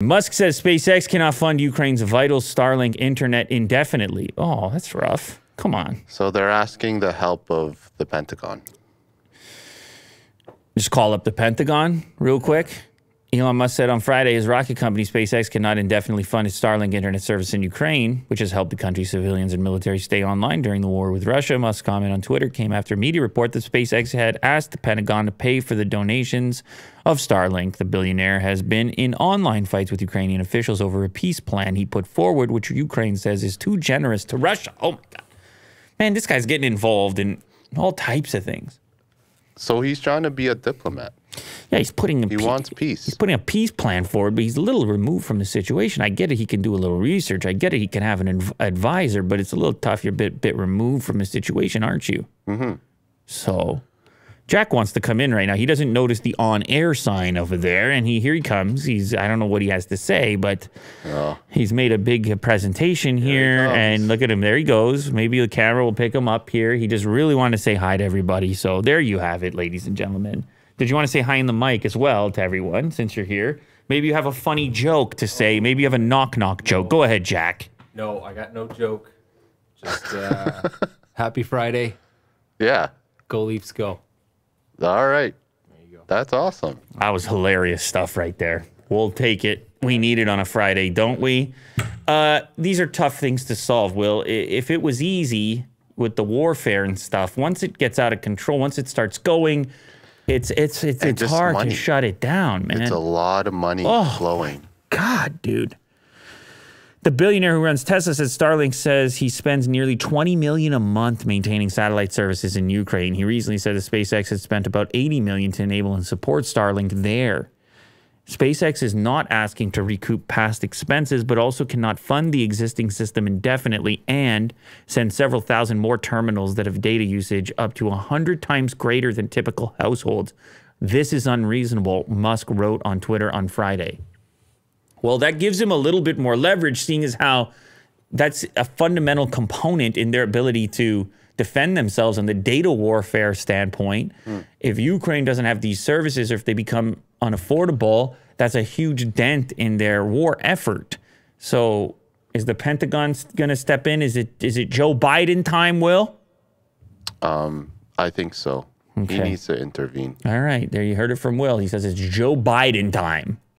Musk says SpaceX cannot fund Ukraine's vital Starlink internet indefinitely. Oh, that's rough. Come on. So they're asking the help of the Pentagon. Just call up the Pentagon real quick. Elon Musk said on Friday his rocket company SpaceX cannot indefinitely fund its Starlink internet service in Ukraine, which has helped the country's civilians and military stay online during the war with Russia. Musk's comment on Twitter came after a media report that SpaceX had asked the Pentagon to pay for the donations of Starlink. The billionaire has been in online fights with Ukrainian officials over a peace plan he put forward, which Ukraine says is too generous to Russia. Oh my God. Man, this guy's getting involved in all types of things. So he's trying to be a diplomat. Yeah, he wants peace. He's putting a peace plan forward, but he's a little removed from the situation. I get it. He can do a little research. I get it. He can have an advisor, but it's a little tough. You're a bit removed from the situation, aren't you? Mm-hmm. So Jack wants to come in right now. He doesn't notice the on-air sign over there, and here he comes. I don't know what he has to say, but he's made a big presentation here, and look at him. There he goes. Maybe the camera will pick him up here. He just really wanted to say hi to everybody. So there you have it, ladies and gentlemen. Did you want to say hi in the mic as well to everyone since you're here? Maybe you have a funny joke to say. Maybe you have a knock-knock joke. Go ahead, Jack. No, I got no joke. Just happy Friday. Yeah. Go Leafs, go. All right. There you go. That's awesome. That was hilarious stuff right there. We'll take it. We need it on a Friday, don't we? These are tough things to solve, Will. If it was easy with the warfare and stuff, once it gets out of control, once it starts going, it's hard to shut it down, man. It's a lot of money flowing. God, dude. The billionaire who runs Tesla says Starlink says he spends nearly $20 million a month maintaining satellite services in Ukraine. He recently said that SpaceX had spent about $80 million to enable and support Starlink there. SpaceX is not asking to recoup past expenses, but also cannot fund the existing system indefinitely and send several thousand more terminals that have data usage up to 100 times greater than typical households. This is unreasonable, Musk wrote on Twitter on Friday. Well, that gives him a little bit more leverage, seeing as how that's a fundamental component in their ability to defend themselves on the data warfare standpoint. If Ukraine doesn't have these services, or if they become unaffordable, that's a huge dent in their war effort. So is the Pentagon going to step in? Is it Joe Biden time, Will? I think so. Okay. He needs to intervene. All right. There you heard it from Will. He says it's Joe Biden time.